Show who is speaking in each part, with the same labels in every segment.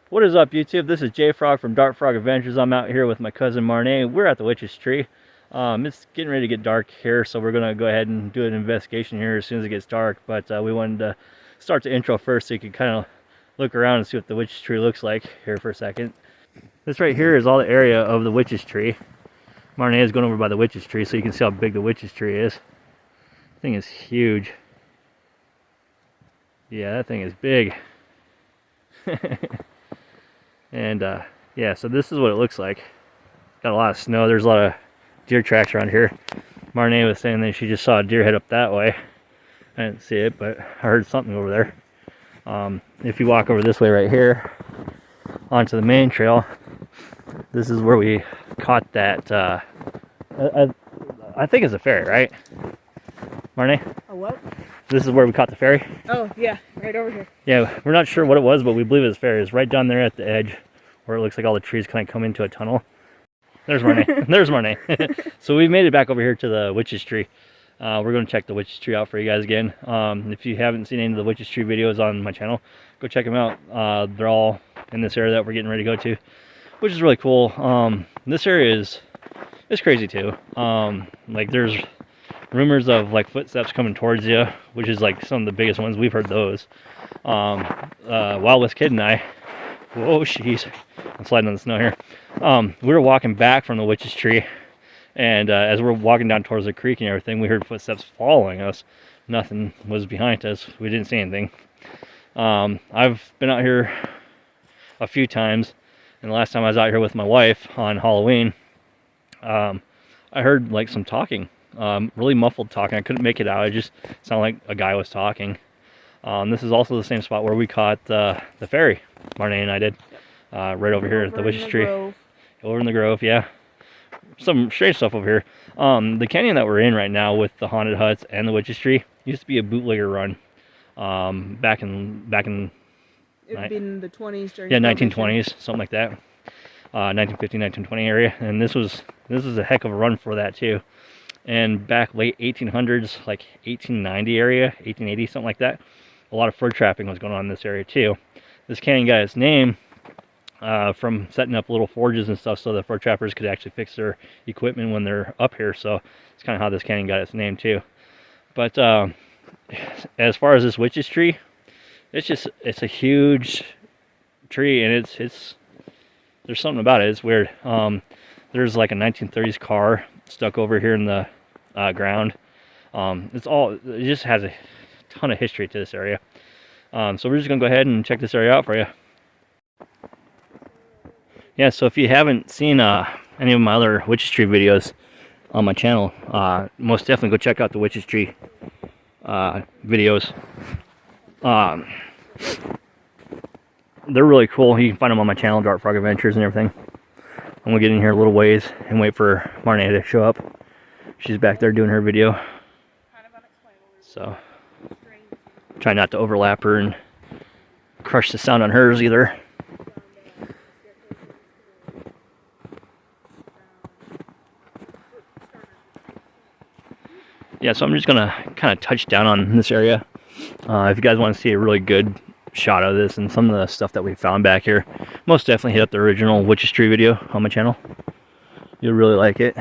Speaker 1: What is up, YouTube? This is J Frog from Dark Frog Adventures. I'm out here with my cousin Marné. We're at the Witch's Tree. It's getting ready to get dark here, so we're gonna go ahead and do an investigation here as soon as it gets dark. But we wanted to start the intro first so you can kind of look around and see what the Witch's Tree looks like here for a second. This right here is all the area of the Witch's Tree. Marné is going over by the Witch's Tree so you can see how big the Witch's Tree is. The thing is huge. Yeah, that thing is big. And yeah, so this is what it looks like. Got a lot of snow. There's a lot of deer tracks around here. Marné was saying that she just saw a deer head up that way. I didn't see it, but I heard something over there. If you walk over this way right here onto the main trail, this is where we caught that. I think it's a ferry, right, Marné?
Speaker 2: A what?
Speaker 1: This is where we caught the ferry.
Speaker 2: Oh yeah, right over here.
Speaker 1: Yeah, we're not sure what it was, but we believe it was ferry. It's right down there at the edge, where it looks like all the trees kind of come into a tunnel. There's Marné. There's Marné. So we made it back over here to the Witch's Tree. We're going to check the Witch's Tree out for you guys again. If you haven't seen any of the Witch's Tree videos on my channel, go check them out. They're all in this area that we're getting ready to go to, which is really cool. This area is crazy too. Like there's rumors of like footsteps coming towards you, which is like some of the biggest ones. We've heard those. Wild West Kid and I, whoa, jeez, I'm sliding on the snow here. We were walking back from the Witch's Tree, and as we're walking down towards the creek and everything, we heard footsteps following us. Nothing was behind us. We didn't see anything. I've been out here a few times, and the last time I was out here with my wife on Halloween, I heard like some talking. Really muffled talking. I couldn't make it out. It just sounded like a guy was talking. This is also the same spot where we caught the ferry. Marné and I did. Right over here at the Witch's Tree. Over in the Grove, yeah. Some strange stuff over here. The canyon that we're in right now with the haunted huts and the Witch's Tree used to be a bootlegger run. Back in
Speaker 2: It'd been the 20s during
Speaker 1: 1920s, something like that. 1950, 1920 area, and this was a heck of a run for that too. And back late 1800s, like 1890 area, 1880, something like that, a lot of fur trapping was going on in this area too. This canyon got its name from setting up little forges and stuff so the fur trappers could actually fix their equipment when they're up here. So it's kind of how this canyon got its name too. But as far as this Witch's Tree, it's a huge tree, and it's there's something about it. It's weird. There's like a 1930s car stuck over here in the ground. It just has a ton of history to this area. So we're just gonna go ahead and check this area out for you. Yeah, so if you haven't seen any of my other Witch's Tree videos on my channel, most definitely go check out the Witch's Tree videos. They're really cool. You can find them on my channel, Dark Frog Adventures and everything. I'm gonna get in here a little ways and wait for Marné to show up. She's back there doing her video. So try not to overlap her and crush the sound on hers either. Yeah, so I'm just gonna kind of touch down on this area. If you guys want to see a really good shot of this and some of the stuff that we found back here, most definitely hit up the original Witch's Tree video on my channel. You'll really like it.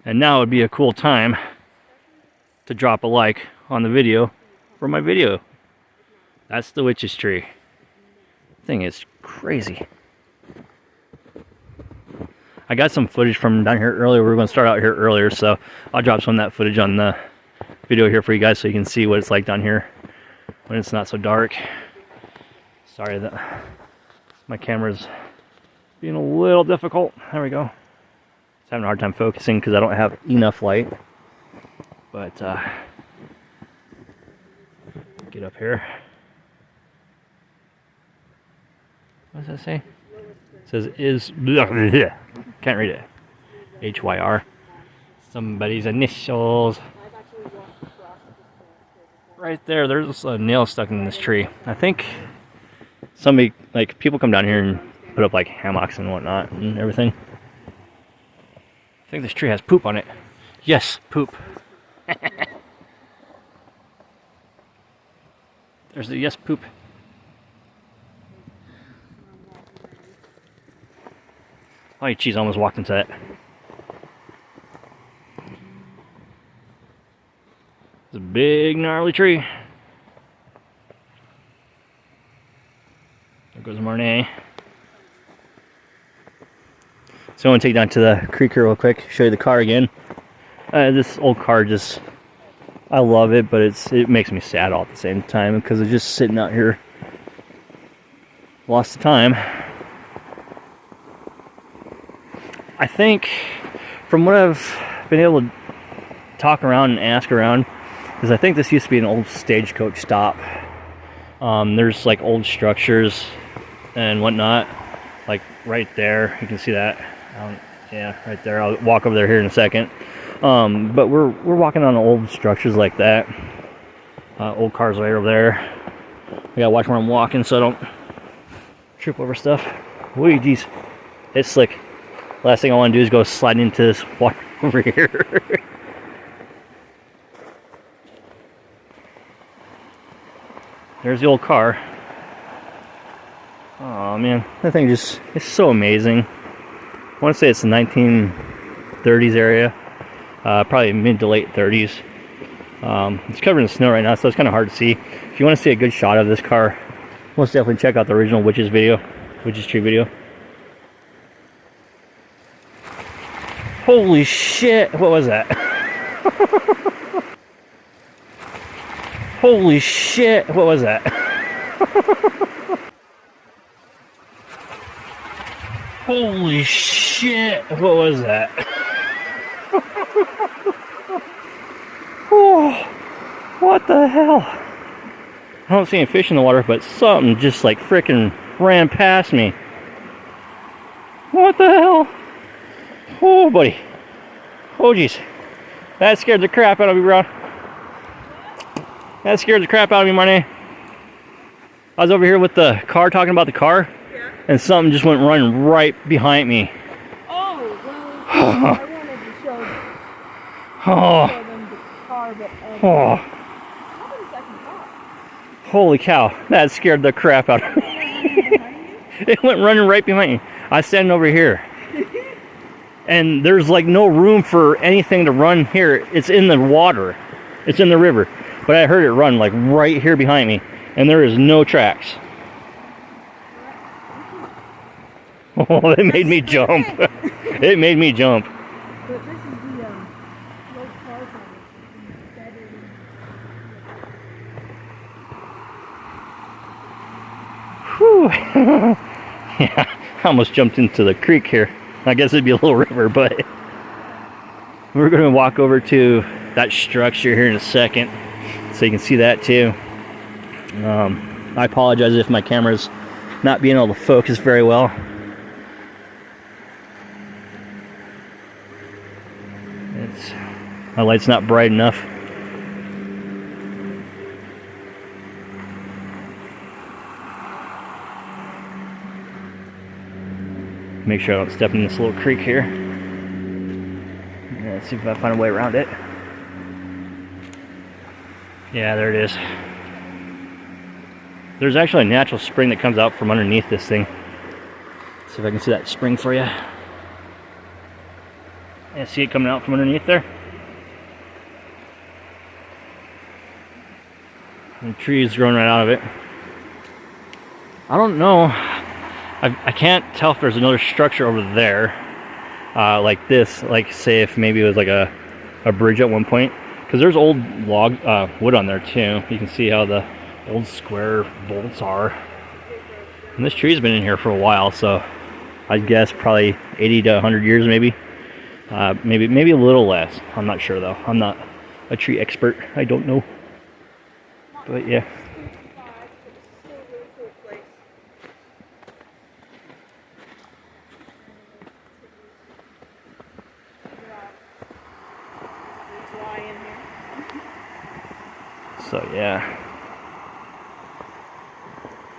Speaker 1: And now would be a cool time to drop a like on the video for my video. That's the Witch's Tree. Thing is crazy. I got some footage from down here earlier. We were going to start out here earlier, so I'll drop some of that footage on the video here for you guys so you can see what it's like down here when it's not so dark. Sorry that my camera's being a little difficult. There we go. It's having a hard time focusing because I don't have enough light. But get up here. What does that say? It says is can't read it. HYR. Somebody's initials. Right there, there's a nail stuck in this tree. I think somebody, like, people come down here and put up like hammocks and whatnot and everything. I think this tree has poop on it. Yes, poop. There's the yes poop. Oh, jeez, I almost walked into that. It's a big, gnarly tree. There goes Marné. So I want to take you down to the creek here real quick, show you the car again. This old car just, I love it, but it makes me sad all at the same time because it's just sitting out here. Lost the time. I think from what I've been able to talk around and ask around is I think this used to be an old stagecoach stop. There's like old structures and whatnot, like right there. You can see that. Yeah, right there. I'll walk over there here in a second. But we're walking on old structures like that. Old cars right over there. I gotta watch where I'm walking so I don't trip over stuff. Whee, geez, it's slick. Last thing I want to do is go slide into this water over here. There's the old car. Oh man, that thing just, it's so amazing. I want to say it's the 1930s area, probably mid to late 30s. It's covered in snow right now, so it's kind of hard to see. If you want to see a good shot of this car, most definitely check out the original Witches Tree video. Holy shit, what was that? Holy shit, what was that? Holy shit, what was that? Oh, what the hell? I don't see any fish in the water, but something just like freaking ran past me. What the hell? Oh, buddy. Oh, jeez. That scared the crap out of me, bro. That scared the crap out of me, Marné. I was over here with the car, talking about the car, yeah, and something just went running right behind me.
Speaker 2: Oh, well, I wanted to show them the car, but
Speaker 1: holy cow, that scared the crap out of me. It went running right behind me. I was standing over here. And there's like no room for anything to run here. It's in the water. It's in the river. But I heard it run like right here behind me. And there is no tracks. Oh, it made me jump. It made me jump.
Speaker 2: But this is the low car
Speaker 1: Whew. Yeah, I almost jumped into the creek here. I guess it'd be a little river, but we're going to walk over to that structure here in a second so you can see that too. I apologize if my camera's not being able to focus very well. My light's not bright enough. Make sure I don't step in this little creek here. Let's see if I find a way around it. Yeah, there it is. There's actually a natural spring that comes out from underneath this thing. Let's see if I can see that spring for you. Yeah, see it coming out from underneath there? And the trees growing right out of it. I don't know. I can't tell if there's another structure over there, like this, like say if maybe it was like a bridge at one point, because there's old log wood on there too. You can see how the old square bolts are. And this tree's been in here for a while, so I'd guess probably 80 to 100 years maybe. Maybe a little less. I'm not sure though. I'm not a tree expert. I don't know. But yeah. So yeah.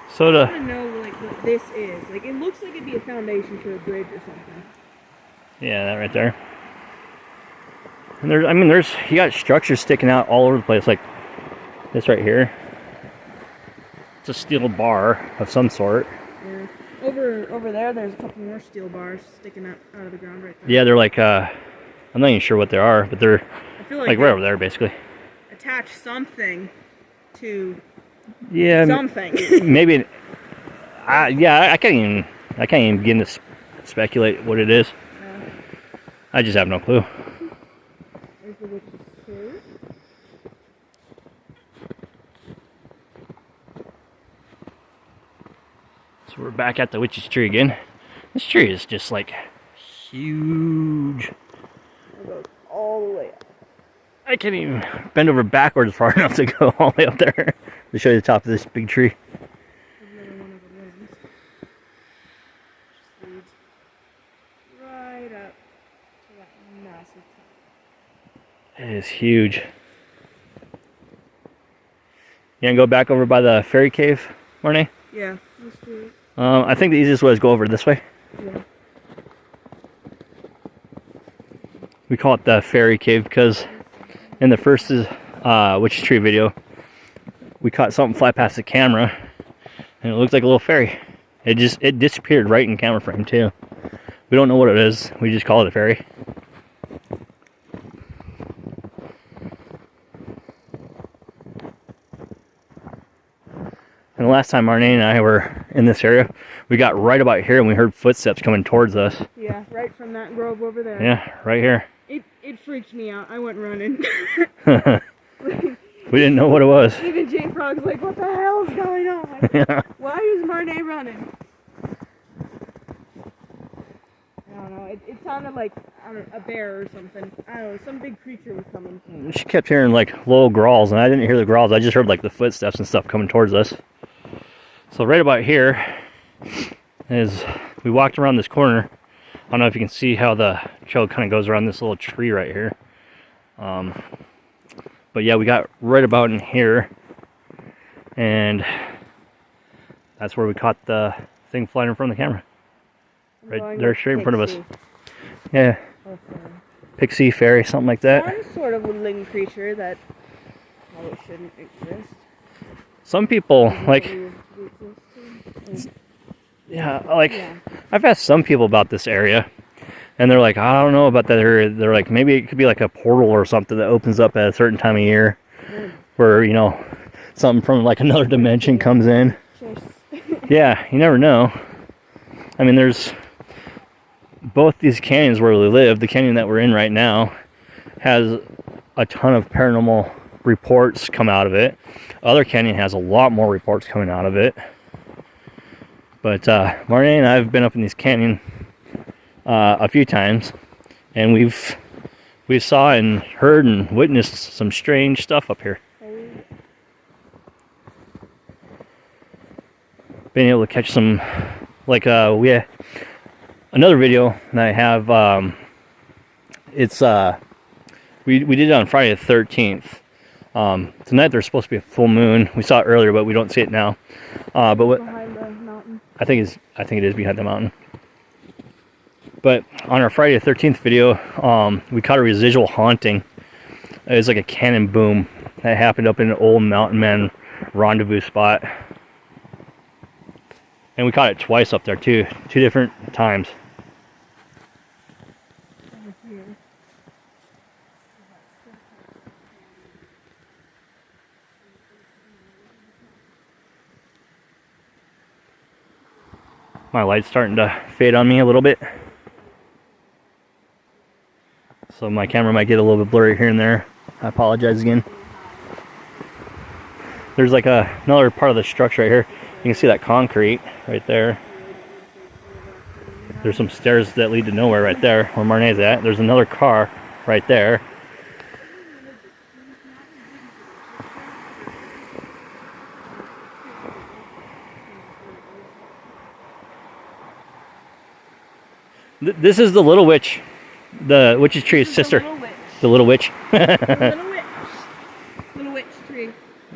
Speaker 1: So
Speaker 2: I want to know like what this is. Like it looks like it'd be a foundation for a bridge or something.
Speaker 1: Yeah, that right there. And there's you got structures sticking out all over the place, like this right here. It's a steel bar of some sort.
Speaker 2: Yeah. Over there, there's a couple more steel bars sticking out of the ground right there.
Speaker 1: Yeah, they're like, I'm not even sure what they are, but they're
Speaker 2: I feel
Speaker 1: like right over there, basically.
Speaker 2: Attach something to
Speaker 1: something. Maybe. I can't even begin to speculate what it is.
Speaker 2: Yeah.
Speaker 1: I just have no clue.
Speaker 2: There's the witch's tree.
Speaker 1: So we're back at the witch's tree again. This tree is just like huge.
Speaker 2: It goes all the way up.
Speaker 1: I can't even bend over backwards far enough to go all the way up there to show you the top of this big tree.
Speaker 2: There's another one of the limbs. Just leads right up to that massive tree.
Speaker 1: It is huge. You gonna go back over by the fairy cave, Marné?
Speaker 2: Yeah, let's do it.
Speaker 1: I think the easiest way is go over this way.
Speaker 2: Yeah.
Speaker 1: We call it the fairy cave because in the first witch's tree video, we caught something fly past the camera, and it looked like a little fairy. It disappeared right in camera frame too. We don't know what it is. We just call it a fairy. And the last time Marné and I were in this area, we got right about here and we heard footsteps coming towards us.
Speaker 2: Yeah, right from that grove over there.
Speaker 1: Yeah, right here.
Speaker 2: It freaked me out. I went running.
Speaker 1: We didn't know what it was.
Speaker 2: Even Jane Frog's like, what the hell is going on?
Speaker 1: Yeah.
Speaker 2: Why is Marné running? I don't know. It sounded like a bear or something. I don't know. Some big creature was coming.
Speaker 1: She kept hearing like low growls, and I didn't hear the growls. I just heard like the footsteps and stuff coming towards us. So right about here is we walked around this corner. I don't know if you can see how the trail kind of goes around this little tree right here. But yeah, we got right about in here, and that's where we caught the thing flying in front of the camera. Right there, straight in front of us. Yeah. Pixie, fairy, something like that.
Speaker 2: Some sort of woodland creature that probably shouldn't exist.
Speaker 1: Some people, like, I've asked some people about this area, and they're like, I don't know about that area. They're like, maybe it could be like a portal or something that opens up at a certain time of year, where, you know, something from like another dimension comes in. Yeah, you never know. I mean, there's both these canyons where we live. The canyon that we're in right now has a ton of paranormal reports come out of it. Other canyon has a lot more reports coming out of it. But Marné and I have been up in this canyon a few times, and we've saw and heard and witnessed some strange stuff up here. Being able to catch some, like we had another video that I have. It's we did it on Friday the 13th. Tonight there's supposed to be a full moon. We saw it earlier, but we don't see it now. But what
Speaker 2: Behind the mountain.
Speaker 1: I think it is behind the mountain. But on our Friday the 13th video, we caught a residual haunting. It was like a cannon boom that happened up in an old mountain man rendezvous spot. And we caught it twice up there too, 2 different times. My light's starting to fade on me a little bit, so my camera might get a little bit blurry here and there. I apologize again. There's like another part of the structure right here. You can see that concrete right there. There's some stairs that lead to nowhere right there where Marné's at. There's another car right there. This is the little witch, the witch's tree's sister. The little witch.
Speaker 2: The little witch. Little witch tree.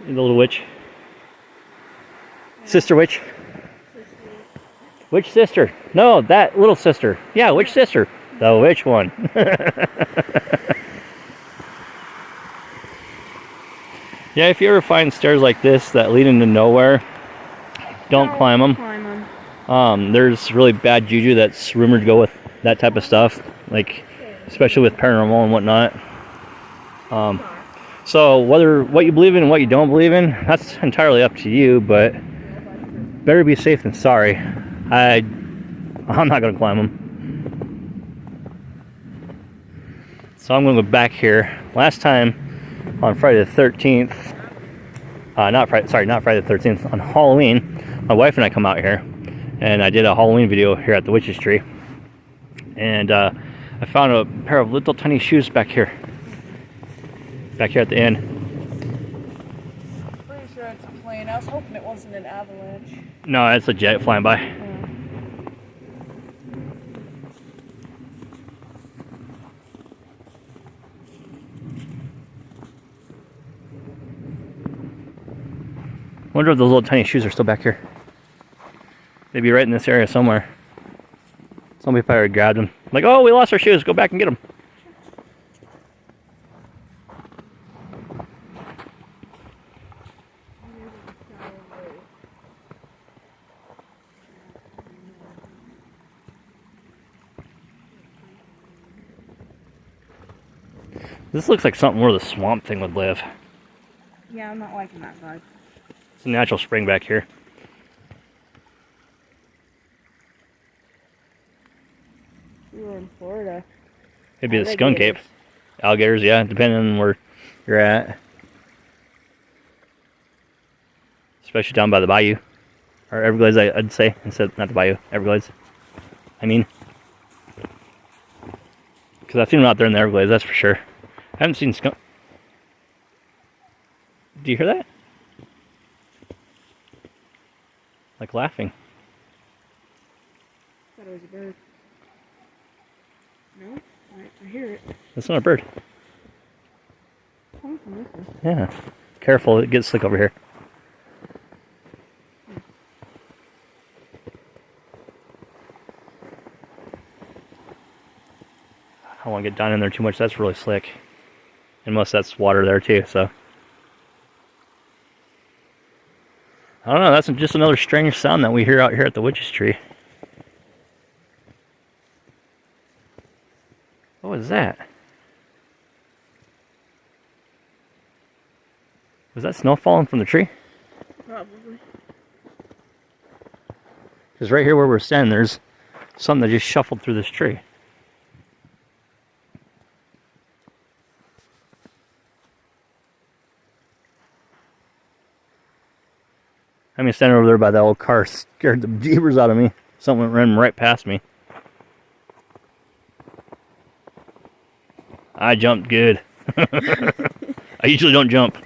Speaker 1: The little witch. Yeah. Sister witch. Which sister? No, that little sister. Yeah, which sister? The witch one. Yeah, if you ever find stairs like this that lead into nowhere, Don't climb them.
Speaker 2: Climb them.
Speaker 1: There's really bad juju that's rumored to go with that type of stuff, like especially with paranormal and whatnot. So what you believe in and what you don't believe in, that's entirely up to you, but better be safe than sorry. I'm not going to climb them. So I'm going to go back here. Last time on Friday the 13th, not Friday the 13th, on Halloween, my wife and I come out here, and I did a Halloween video here at the Witch's Tree, and I found a pair of little tiny shoes back here at the end.
Speaker 2: Pretty sure it's a plane. I was hoping it wasn't an avalanche.
Speaker 1: No, it's a jet flying by.
Speaker 2: Yeah.
Speaker 1: Wonder if those little tiny shoes are still back here. They'd be right in this area somewhere. Somebody probably grabbed them. Like, oh, we lost our shoes. Go back and get them. This looks like something where the swamp thing would live.
Speaker 2: Yeah, I'm not liking that vibe.
Speaker 1: It's a natural spring back here.
Speaker 2: We were in Florida.
Speaker 1: Maybe the skunk ape. Alligators, yeah, depending on where you're at. Especially down by the bayou. Or Everglades, I'd say. Instead, not the bayou, Everglades. I mean. Because I've seen them out there in the Everglades, that's for sure. I haven't seen skunk. Do you hear that? Like laughing.
Speaker 2: I thought it was a bird. No? I hear it.
Speaker 1: That's not a bird.
Speaker 2: Coming from this way.
Speaker 1: Yeah. Careful, it gets slick over here. I don't want to get down in there too much, that's really slick. And most that's water there too, so. I don't know, that's just another strange sound that we hear out here at the Witch's Tree. What was that? Was that snow falling from the tree?
Speaker 2: Probably.
Speaker 1: Because right here where we're standing, there's something that just shuffled through this tree. I mean, standing over there by that old car scared the jeebers out of me. Something ran right past me. I jumped good. I usually don't jump.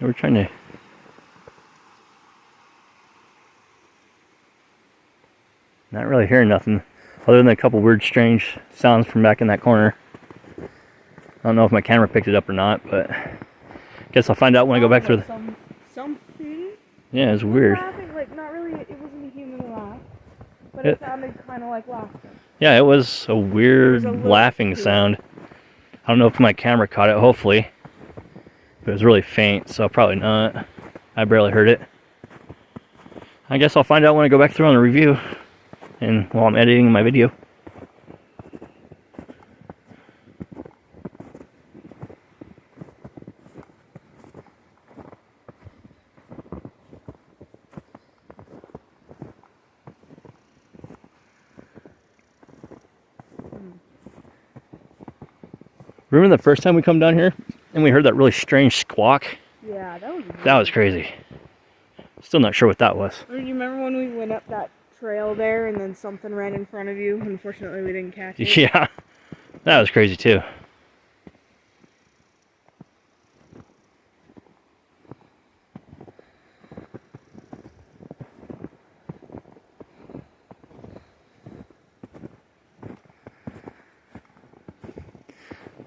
Speaker 1: We're trying to... Not really hearing nothing, other than a couple weird, strange sounds from back in that corner. I don't know if my camera picked it up or not, but I guess I'll find out when I go back through the...
Speaker 2: Something?
Speaker 1: Yeah, it's weird.
Speaker 2: Laughing, like, not really, it wasn't a human laugh, but it sounded kind of like laughter.
Speaker 1: Yeah, it was a weird laughing sound. I don't know if my camera caught it, hopefully. But it was really faint, so probably not. I barely heard it. I guess I'll find out when I go back through on the review. And while I'm editing my video. Remember the first time we come down here and we heard that really strange squawk?
Speaker 2: Yeah, that was weird.
Speaker 1: That was crazy. Still not sure what that was.
Speaker 2: You remember when we went up that trail there and then something ran in front of you? Unfortunately, we didn't catch it.
Speaker 1: Yeah, that was crazy too.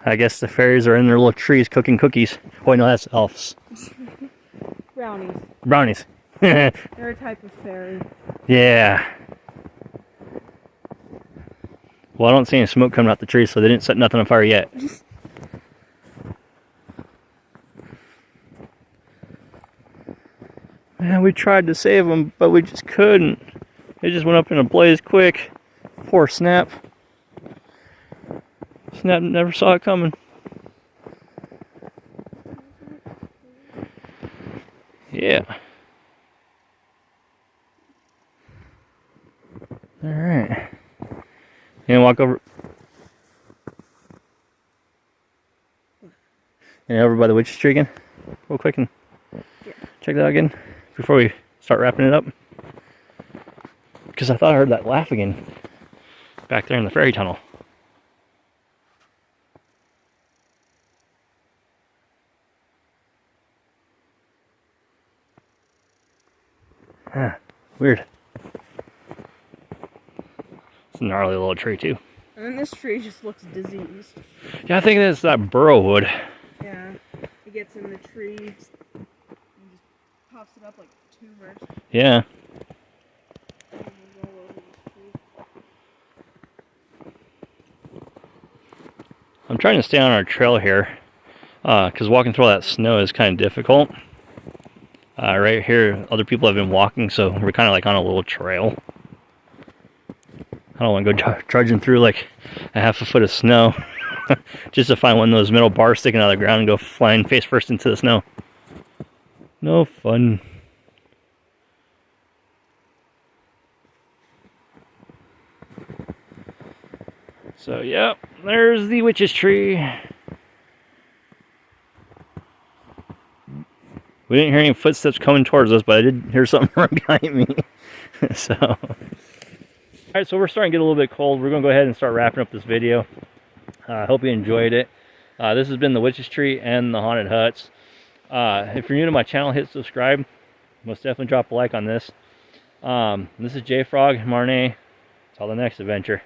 Speaker 1: I guess the fairies are in their little trees cooking cookies. Oh, no, that's elves.
Speaker 2: brownies.
Speaker 1: Brownies.
Speaker 2: They're a type of fairy.
Speaker 1: Yeah. Well, I don't see any smoke coming out the tree, so they didn't set nothing on fire yet. Man, we tried to save them, but we just couldn't. They just went up in a blaze quick. Poor Snap. Snap never saw it coming. Yeah. Alright. You gonna walk over? And over by the witch's tree again? Real quick and check that out again before we start wrapping it up. Because I thought I heard that laugh again back there in the fairy tunnel. Huh, weird. It's a gnarly little tree too.
Speaker 2: And then this tree just looks diseased.
Speaker 1: Yeah, I think it's that burrow wood.
Speaker 2: Yeah, it gets in the tree and just pops it up like tumors.
Speaker 1: Yeah. I'm trying to stay on our trail here because walking through all that snow is kind of difficult. Right here, other people have been walking, so we're kind of like on a little trail. I don't want to go trudging through like a half a foot of snow just to find one of those metal bars sticking out of the ground and go flying face first into the snow. No fun. So, yeah, there's the witch's tree. We didn't hear any footsteps coming towards us, but I did hear something run behind me. So, alright, so we're starting to get a little bit cold. We're going to go ahead and start wrapping up this video. I hope you enjoyed it. This has been the witch's tree and the haunted huts. If you're new to my channel, hit subscribe. Most definitely drop a like on this. This is J Frog, Marné. Till the next adventure.